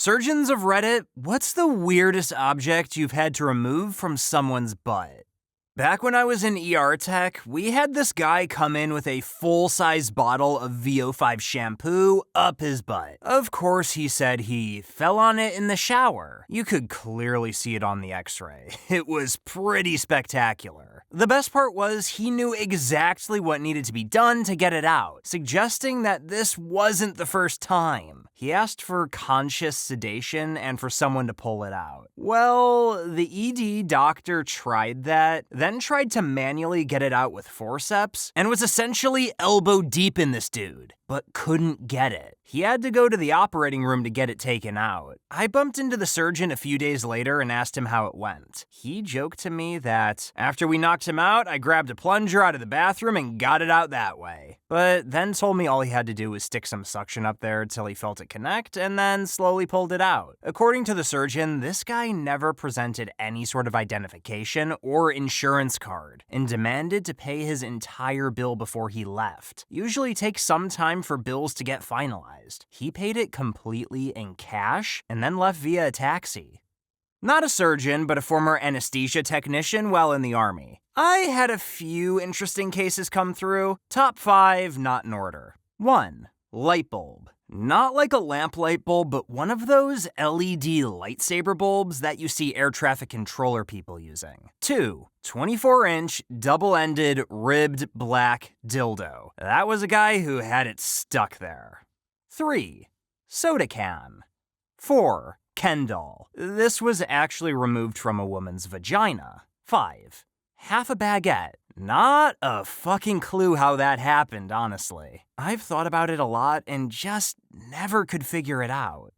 Surgeons of Reddit, what's the weirdest object you've had to remove from someone's butt? Back when I was in ER tech, we had this guy come in with a full-size bottle of VO5 shampoo up his butt. Of course, he said he fell on it in the shower. You could clearly see it on the x-ray. It was pretty spectacular. The best part was he knew exactly what needed to be done to get it out, suggesting that this wasn't the first time. He asked for conscious sedation and for someone to pull it out. Well, the ED doctor tried that, then tried to manually get it out with forceps, and was essentially elbow deep in this dude, but couldn't get it. He had to go to the operating room to get it taken out. I bumped into the surgeon a few days later and asked him how it went. He joked to me that after we knocked him out, I grabbed a plunger out of the bathroom and got it out that way. But then told me all he had to do was stick some suction up there till he felt it connect and then slowly pulled it out. According to the surgeon, this guy never presented any sort of identification or insurance card and demanded to pay his entire bill before he left. Usually takes some time for bills to get finalized. He paid it completely in cash and then left via a taxi. Not a surgeon, but a former anesthesia technician while in the Army. I had a few interesting cases come through. Top 5, not in order. 1. Lightbulb. Not like a lamp light bulb, but one of those LED lightsaber bulbs that you see air traffic controller people using. 2. 24-inch, double-ended, ribbed black dildo. That was a guy who had it stuck there. 3. Soda can. 4. Ken doll. This was actually removed from a woman's vagina. 5. Half a baguette. Not a fucking clue how that happened, honestly. I've thought about it a lot and just never could figure it out.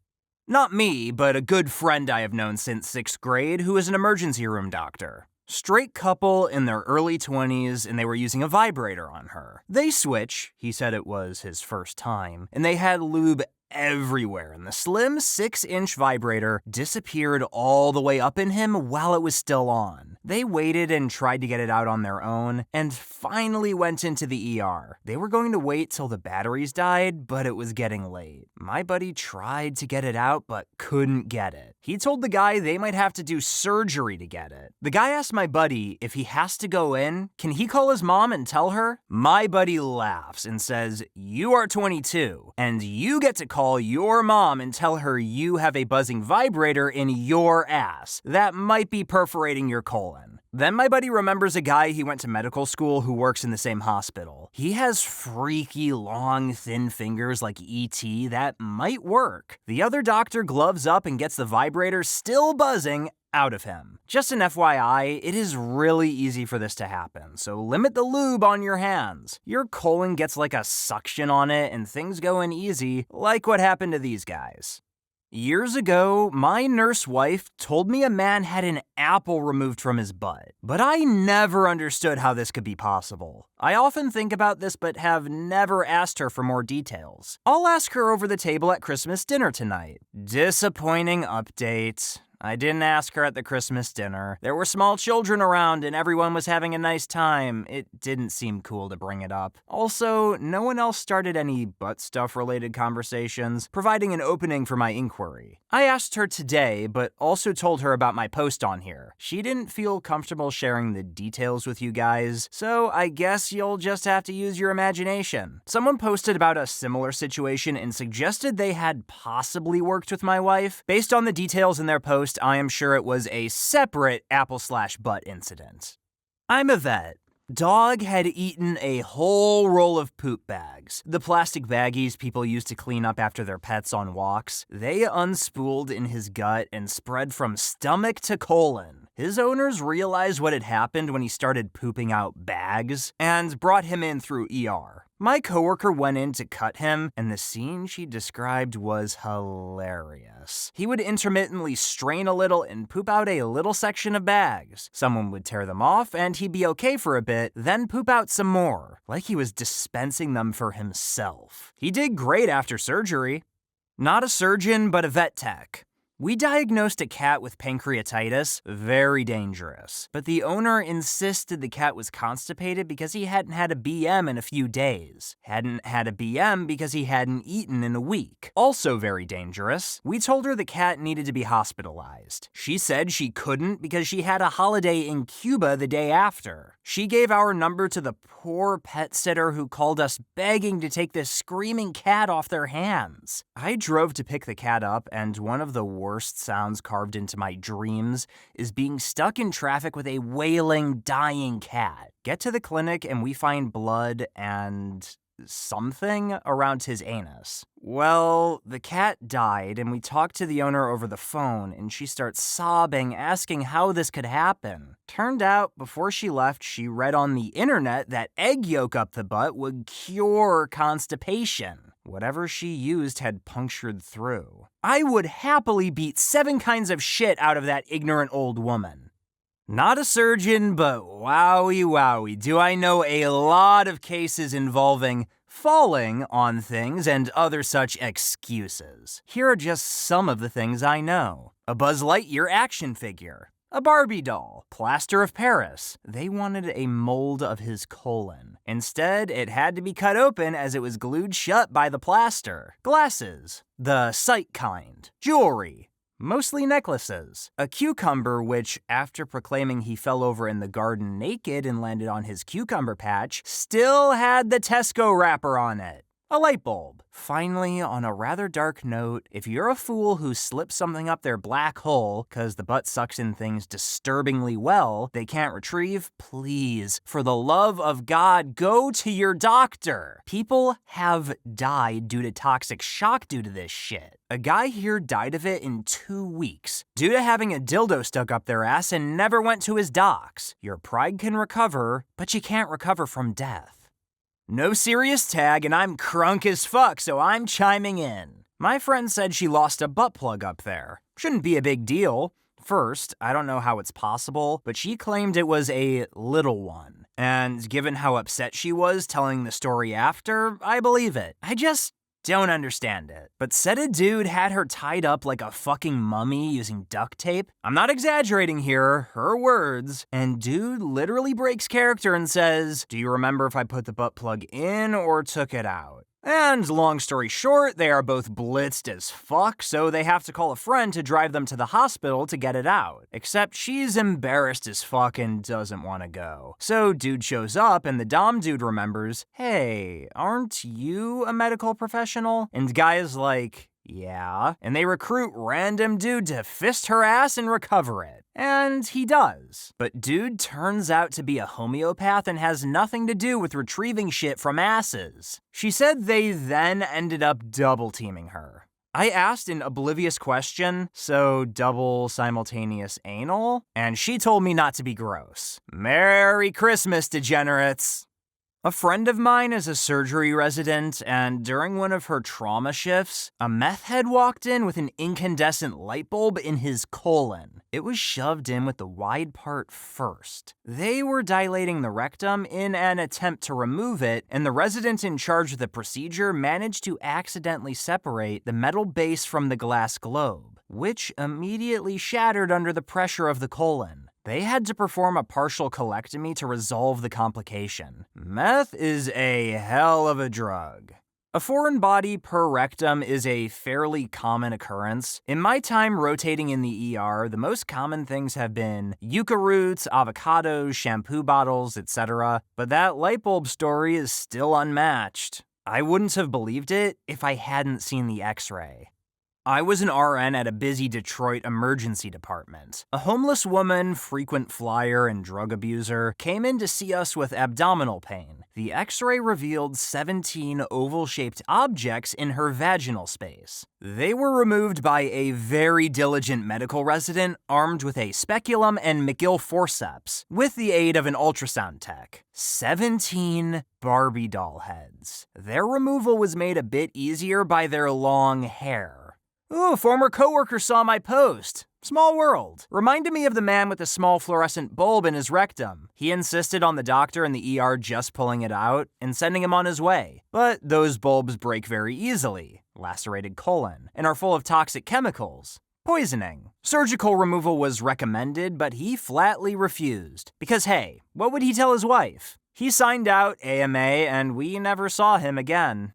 Not me, but a good friend I have known since 6th grade who is an emergency room doctor. Straight couple in their early 20s, and they were using a vibrator on her. They switch, he said it was his first time, and they had lube everywhere, and the slim 6-inch vibrator disappeared all the way up in him while it was still on. They waited and tried to get it out on their own, and finally went into the ER. They were going to wait till the batteries died, but it was getting late. My buddy tried to get it out, but couldn't get it. He told the guy they might have to do surgery to get it. The guy asked my buddy if he has to go in, can he call his mom and tell her? My buddy laughs and says, "You are 22, and you get to call your mom and tell her you have a buzzing vibrator in your ass that might be perforating your colon." Then my buddy remembers a guy he went to medical school who works in the same hospital. He has freaky, long, thin fingers like E.T. that might work. The other doctor gloves up and gets the vibrator still buzzing out of him. Just an FYI, it is really easy for this to happen, so limit the lube on your hands. Your colon gets like a suction on it and things go in easy, like what happened to these guys. Years ago, my nurse wife told me a man had an apple removed from his butt, but I never understood how this could be possible. I often think about this but have never asked her for more details. I'll ask her over the table at Christmas dinner tonight. Disappointing update. I didn't ask her at the Christmas dinner. There were small children around and everyone was having a nice time. It didn't seem cool to bring it up. Also, no one else started any butt stuff related conversations, providing an opening for my inquiry. I asked her today, but also told her about my post on here. She didn't feel comfortable sharing the details with you guys, so I guess you'll just have to use your imagination. Someone posted about a similar situation and suggested they had possibly worked with my wife. Based on the details in their post, I am sure it was a separate apple/butt incident. I'm a vet. Dog had eaten a whole roll of poop bags. The plastic baggies people use to clean up after their pets on walks. They unspooled in his gut and spread from stomach to colon. His owners realized what had happened when he started pooping out bags and brought him in through ER. My coworker went in to cut him, and the scene she described was hilarious. He would intermittently strain a little and poop out a little section of bags. Someone would tear them off, and he'd be okay for a bit, then poop out some more, like he was dispensing them for himself. He did great after surgery. Not a surgeon, but a vet tech. We diagnosed a cat with pancreatitis, very dangerous, but the owner insisted the cat was constipated because he hadn't had a BM in a few days. Hadn't had a BM because he hadn't eaten in a week. Also very dangerous. We told her the cat needed to be hospitalized. She said she couldn't because she had a holiday in Cuba the day after. She gave our number to the poor pet sitter who called us begging to take this screaming cat off their hands. I drove to pick the cat up, and one of the worst sounds carved into my dreams is being stuck in traffic with a wailing, dying cat. Get to the clinic and we find blood and something around his anus. Well, the cat died, and we talked to the owner over the phone, and she starts sobbing, asking how this could happen. Turned out, before she left, she read on the internet that egg yolk up the butt would cure constipation. Whatever she used had punctured through. I would happily beat 7 kinds of shit out of that ignorant old woman. Not a surgeon, but wowie, do I know a lot of cases involving falling on things and other such excuses. Here are just some of the things I know. A Buzz Lightyear action figure. A Barbie doll. Plaster of Paris. They wanted a mold of his colon. Instead, it had to be cut open as it was glued shut by the plaster. Glasses. The sight kind. Jewelry. Mostly necklaces. A cucumber which, after proclaiming he fell over in the garden naked and landed on his cucumber patch, still had the Tesco wrapper on it. A light bulb. Finally, on a rather dark note, if you're a fool who slips something up their black hole, cause the butt sucks in things disturbingly well they can't retrieve, please, for the love of God, go to your doctor. People have died due to toxic shock due to this shit. A guy here died of it in 2 weeks, due to having a dildo stuck up their ass and never went to his docs. Your pride can recover, but you can't recover from death. No serious tag, and I'm crunk as fuck, so I'm chiming in. My friend said she lost a butt plug up there. Shouldn't be a big deal. First, I don't know how it's possible, but she claimed it was a little one. And given how upset she was telling the story after, I believe it. I just don't understand it. But said a dude had her tied up like a fucking mummy using duct tape. I'm not exaggerating here, her words. And dude literally breaks character and says, "Do you remember if I put the butt plug in or took it out?" And long story short, they are both blitzed as fuck, so they have to call a friend to drive them to the hospital to get it out. Except she's embarrassed as fuck and doesn't want to go. So dude shows up and the dom dude remembers, "Hey, aren't you a medical professional?" And guy is like, "Yeah." And they recruit random dude to fist her ass and recover it. And he does. But dude turns out to be a homeopath and has nothing to do with retrieving shit from asses. She said they then ended up double teaming her. I asked an oblivious question, so double simultaneous anal? And she told me not to be gross. Merry Christmas, degenerates. A friend of mine is a surgery resident, and during one of her trauma shifts, a meth head walked in with an incandescent light bulb in his colon. It was shoved in with the wide part first. They were dilating the rectum in an attempt to remove it, and the resident in charge of the procedure managed to accidentally separate the metal base from the glass globe, which immediately shattered under the pressure of the colon. They had to perform a partial colectomy to resolve the complication. Meth is a hell of a drug. A foreign body per rectum is a fairly common occurrence. In my time rotating in the ER, the most common things have been yucca roots, avocados, shampoo bottles, etc. But that light bulb story is still unmatched. I wouldn't have believed it if I hadn't seen the X-ray. I was an RN at a busy Detroit emergency department. A homeless woman, frequent flyer, and drug abuser came in to see us with abdominal pain. The X-ray revealed 17 oval-shaped objects in her vaginal space. They were removed by a very diligent medical resident armed with a speculum and McGill forceps, with the aid of an ultrasound tech. 17 Barbie doll heads. Their removal was made a bit easier by their long hair. Ooh, former coworker saw my post. Small world. Reminded me of the man with the small fluorescent bulb in his rectum. He insisted on the doctor in the ER just pulling it out and sending him on his way. But those bulbs break very easily, lacerated colon, and are full of toxic chemicals. Poisoning. Surgical removal was recommended, but he flatly refused. Because hey, what would he tell his wife? He signed out AMA and we never saw him again.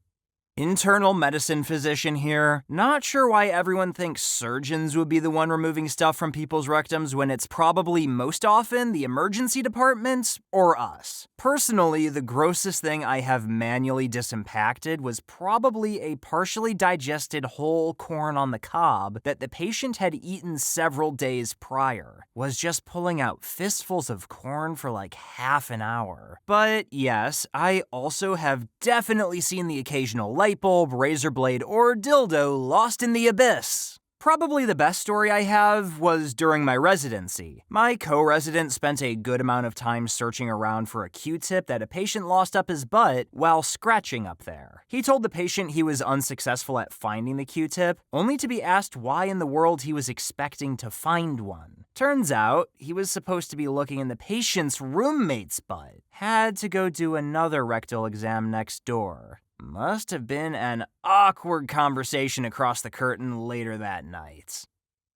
Internal medicine physician here. Not sure why everyone thinks surgeons would be the one removing stuff from people's rectums when it's probably most often the emergency department or us. Personally, the grossest thing I have manually disimpacted was probably a partially digested whole corn on the cob that the patient had eaten several days prior. Was just pulling out fistfuls of corn for like half an hour. But yes, I also have definitely seen the occasional Lightbulb, razor blade, or dildo lost in the abyss. Probably the best story I have was during my residency. My co-resident spent a good amount of time searching around for a Q-tip that a patient lost up his butt while scratching up there. He told the patient he was unsuccessful at finding the Q-tip, only to be asked why in the world he was expecting to find one. Turns out, he was supposed to be looking in the patient's roommate's butt. Had to go do another rectal exam next door. Must have been an awkward conversation across the curtain later that night.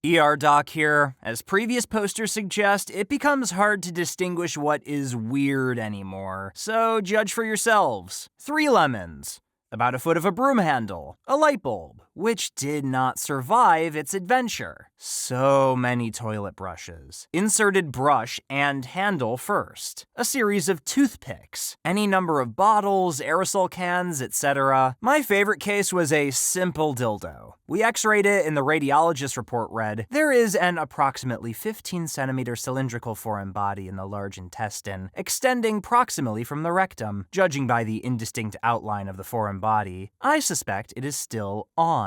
ER doc here. As previous posters suggest, it becomes hard to distinguish what is weird anymore. So judge for yourselves. 3 lemons. About a foot of a broom handle, a light bulb, which did not survive its adventure. So many toilet brushes. Inserted brush and handle first. A series of toothpicks. Any number of bottles, aerosol cans, etc. My favorite case was a simple dildo. We x-rayed it and the radiologist report read, there is an approximately 15 centimeter cylindrical foreign body in the large intestine, extending proximally from the rectum. Judging by the indistinct outline of the foreign body, I suspect it is still on.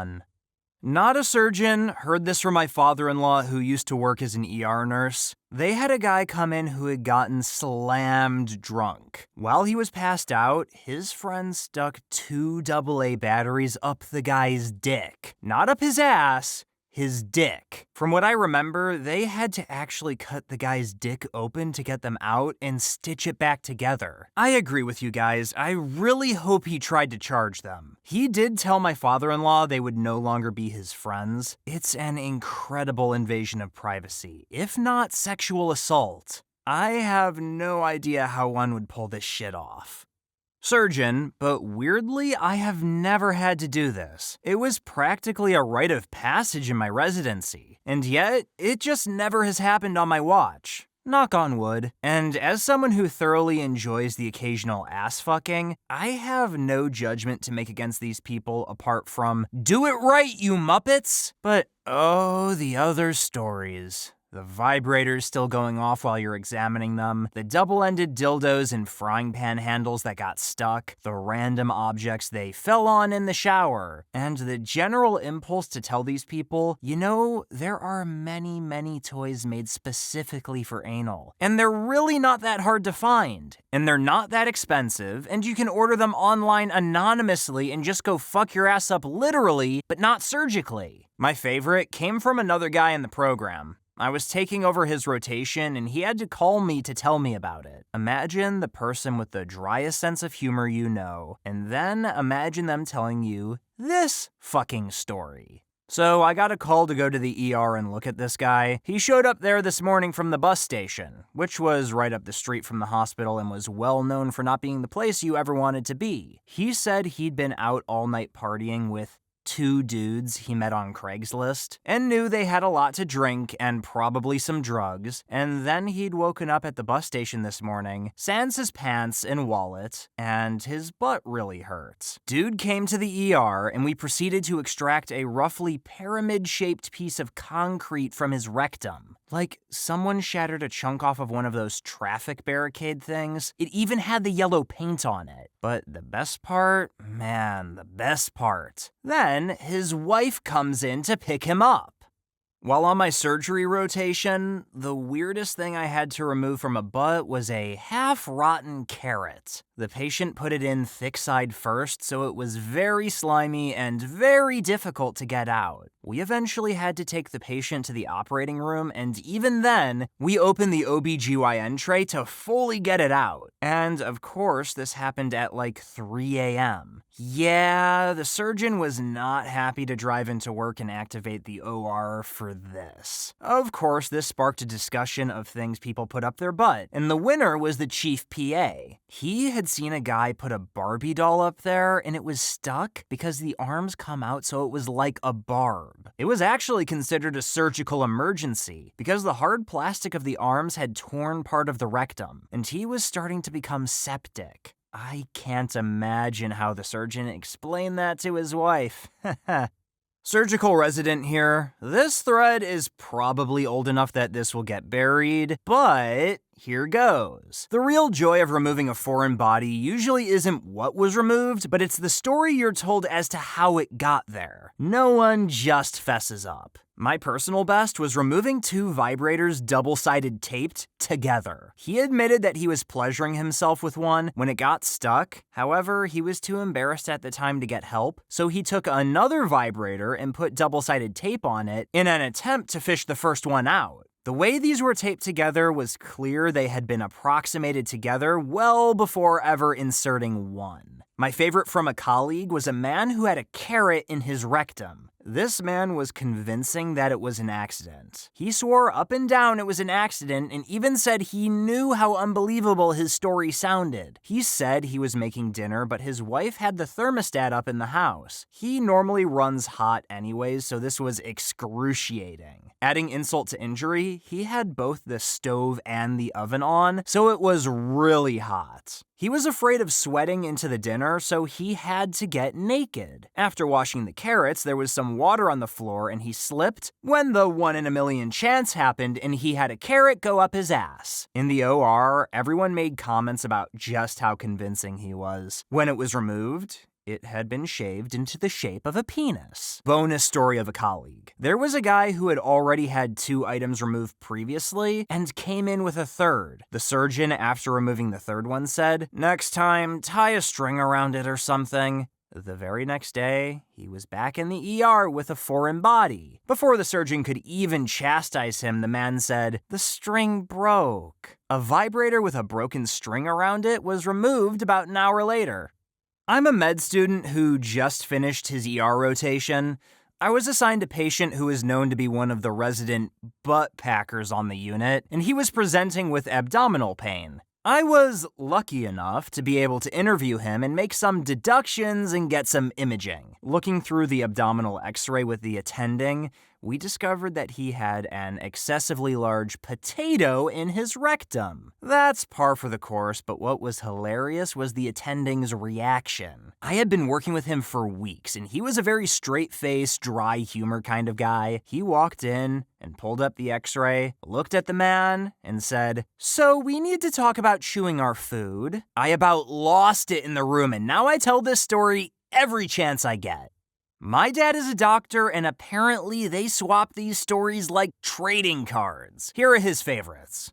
Not a surgeon, heard this from my father-in-law who used to work as an ER nurse. They had a guy come in who had gotten slammed drunk. While he was passed out, his friend stuck 2 AA batteries up the guy's dick. Not up his ass, his dick. From what I remember, they had to actually cut the guy's dick open to get them out and stitch it back together. I agree with you guys. I really hope he tried to charge them. He did tell my father-in-law they would no longer be his friends. It's an incredible invasion of privacy, if not sexual assault. I have no idea how one would pull this shit off. Surgeon, but weirdly, I have never had to do this. It was practically a rite of passage in my residency, and yet it just never has happened on my watch. Knock on wood. And as someone who thoroughly enjoys the occasional ass fucking, I have no judgment to make against these people apart from, do it right, you muppets! But oh, the other stories. The vibrators still going off while you're examining them, the double-ended dildos and frying pan handles that got stuck, the random objects they fell on in the shower, and the general impulse to tell these people, you know, there are many, many toys made specifically for anal, and they're really not that hard to find, and they're not that expensive, and you can order them online anonymously and just go fuck your ass up literally, but not surgically. My favorite came from another guy in the program. I was taking over his rotation and he had to call me to tell me about it. Imagine the person with the driest sense of humor you know, and then imagine them telling you this fucking story. So I got a call to go to the ER and look at this guy. He showed up there this morning from the bus station, which was right up the street from the hospital and was well known for not being the place you ever wanted to be. He said he'd been out all night partying with 2 dudes he met on Craigslist, and knew they had a lot to drink and probably some drugs, and then he'd woken up at the bus station this morning, sans his pants and wallet, and his butt really hurt. Dude came to the ER, and we proceeded to extract a roughly pyramid-shaped piece of concrete from his rectum. Like someone shattered a chunk off of one of those traffic barricade things. It even had the yellow paint on it. But the best part, man, the best part. Then his wife comes in to pick him up. While on my surgery rotation, the weirdest thing I had to remove from a butt was a half-rotten carrot. The patient put it in thick side first, so it was very slimy and very difficult to get out. We eventually had to take the patient to the operating room, and even then, we opened the OBGYN tray to fully get it out. And of course, this happened at like 3 a.m. Yeah, the surgeon was not happy to drive into work and activate the OR for this. Of course, this sparked a discussion of things people put up their butt, and the winner was the chief PA. He had seen a guy put a Barbie doll up there, and it was stuck because the arms come out so it was like a barb. It was actually considered a surgical emergency because the hard plastic of the arms had torn part of the rectum, and he was starting to become septic. I can't imagine how the surgeon explained that to his wife. Surgical resident here. This thread is probably old enough that this will get buried, but here goes. The real joy of removing a foreign body usually isn't what was removed, but it's the story you're told as to how it got there. No one just fesses up. My personal best was removing 2 vibrators double-sided taped together. He admitted that he was pleasuring himself with one when it got stuck. However, he was too embarrassed at the time to get help, so he took another vibrator and put double-sided tape on it in an attempt to fish the first one out. The way these were taped together was clear they had been approximated together well before ever inserting one. My favorite from a colleague was a man who had a carrot in his rectum. This man was convincing that it was an accident. He swore up and down it was an accident and even said he knew how unbelievable his story sounded. He said he was making dinner, but his wife had the thermostat up in the house. He normally runs hot anyways, so this was excruciating. Adding insult to injury, he had both the stove and the oven on, so it was really hot. He was afraid of sweating into the dinner, so he had to get naked. After washing the carrots, there was some water on the floor and he slipped when the 1 in a million chance happened and he had a carrot go up his ass. In the OR, everyone made comments about just how convincing he was. When it was removed, it had been shaved into the shape of a penis. Bonus story of a colleague. There was a guy who had already had 2 items removed previously and came in with a third. The surgeon, after removing the third one, said, "Next time, tie a string around it or something." The very next day, he was back in the ER with a foreign body. Before the surgeon could even chastise him, the man said, "The string broke." A vibrator with a broken string around it was removed about an hour later. I'm a med student who just finished his ER rotation. I was assigned a patient who is known to be one of the resident butt packers on the unit, and he was presenting with abdominal pain. I was lucky enough to be able to interview him and make some deductions and get some imaging. Looking through the abdominal x-ray with the attending, we discovered that he had an excessively large potato in his rectum. That's par for the course, but what was hilarious was the attending's reaction. I had been working with him for weeks, and he was a very straight-faced, dry humor kind of guy. He walked in and pulled up the x-ray, looked at the man, and said, "So we need to talk about chewing our food." I about lost it in the room, and now I tell this story every chance I get. My dad is a doctor, and apparently they swap these stories like trading cards. Here are his favorites.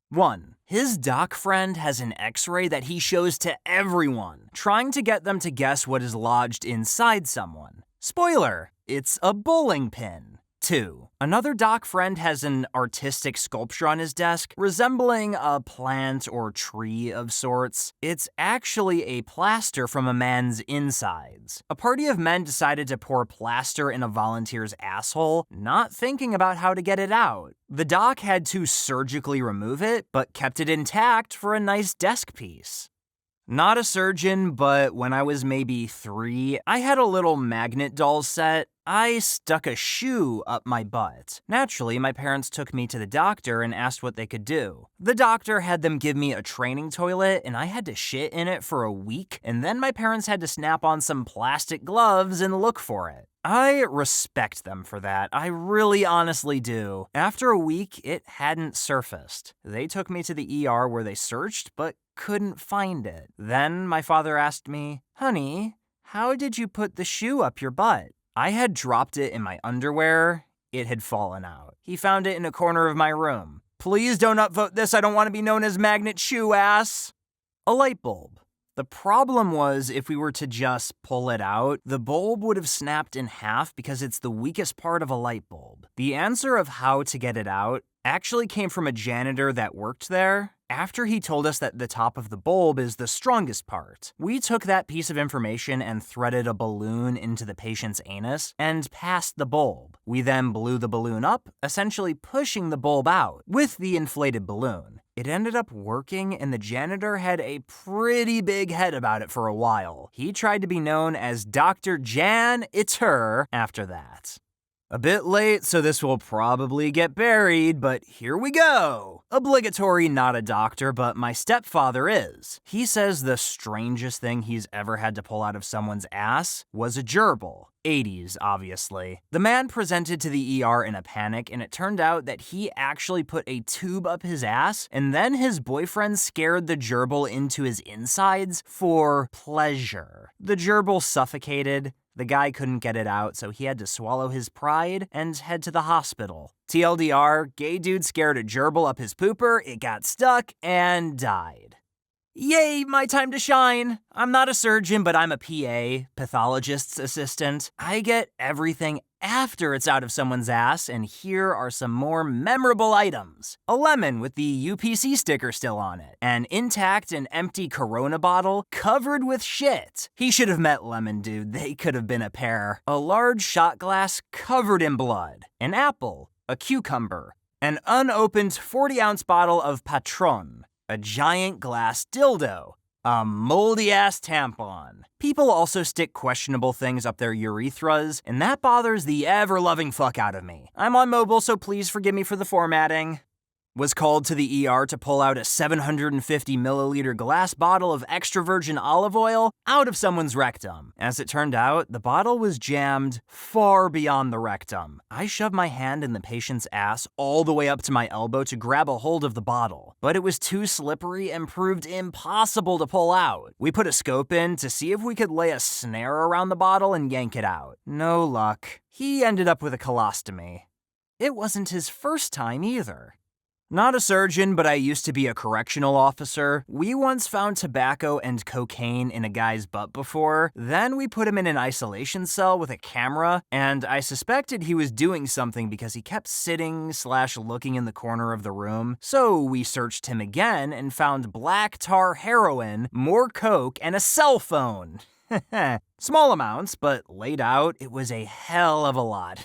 1. His doc friend has an x-ray that he shows to everyone, trying to get them to guess what is lodged inside someone. Spoiler, it's a bowling pin. 2. Another doc friend has an artistic sculpture on his desk resembling a plant or tree of sorts. It's actually a plaster from a man's insides. A party of men decided to pour plaster in a volunteer's asshole, not thinking about how to get it out. The doc had to surgically remove it, but kept it intact for a nice desk piece. Not a surgeon, but when I was maybe 3, I had a little magnet doll set. I stuck a shoe up my butt. Naturally, my parents took me to the doctor and asked what they could do. The doctor had them give me a training toilet, and I had to shit in it for a week, and then my parents had to snap on some plastic gloves and look for it. I respect them for that. I really honestly do. After a week, it hadn't surfaced. They took me to the ER where they searched, but couldn't find it. Then my father asked me, "Honey, how did you put the shoe up your butt?" I had dropped it in my underwear. It had fallen out. He found it in a corner of my room. Please don't upvote this. I don't want to be known as Magnet Shoe Ass. A light bulb. The problem was if we were to just pull it out, the bulb would have snapped in half because it's the weakest part of a light bulb. The answer of how to get it out actually came from a janitor that worked there. After he told us that the top of the bulb is the strongest part, we took that piece of information and threaded a balloon into the patient's anus and passed the bulb. We then blew the balloon up, essentially pushing the bulb out with the inflated balloon. It ended up working, and the janitor had a pretty big head about it for a while. He tried to be known as Dr. Jan-Iter after that. A bit late, so this will probably get buried, but here we go. Obligatory not a doctor, but my stepfather is. He says the strangest thing he's ever had to pull out of someone's ass was a gerbil. 80s, obviously. The man presented to the ER in a panic, and it turned out that he actually put a tube up his ass, and then his boyfriend scared the gerbil into his insides for pleasure. The gerbil suffocated. The guy couldn't get it out, so he had to swallow his pride and head to the hospital. TLDR, gay dude scared a gerbil up his pooper, it got stuck, and died. Yay, my time to shine! I'm not a surgeon, but I'm a PA, pathologist's assistant. I get everything after it's out of someone's ass, and here are some more memorable items. A lemon with the UPC sticker still on it. An intact and empty Corona bottle covered with shit. He should have met Lemon Dude, they could have been a pair. A large shot glass covered in blood. An apple. A cucumber. An unopened 40-ounce bottle of Patron. A giant glass dildo. A moldy-ass tampon. People also stick questionable things up their urethras, and that bothers the ever-loving fuck out of me. I'm on mobile, so please forgive me for the formatting. Was called to the ER to pull out a 750 milliliter glass bottle of extra virgin olive oil out of someone's rectum. As it turned out, the bottle was jammed far beyond the rectum. I shoved my hand in the patient's ass all the way up to my elbow to grab a hold of the bottle, but it was too slippery and proved impossible to pull out. We put a scope in to see if we could lay a snare around the bottle and yank it out. No luck. He ended up with a colostomy. It wasn't his first time either. Not a surgeon, but I used to be a correctional officer. We once found tobacco and cocaine in a guy's butt before. Then we put him in an isolation cell with a camera, and I suspected he was doing something because he kept sitting/looking in the corner of the room. So we searched him again and found black tar heroin, more coke, and a cell phone. Small amounts, but laid out, it was a hell of a lot.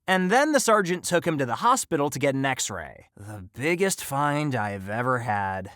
And then the sergeant took him to the hospital to get an x-ray. The biggest find I've ever had.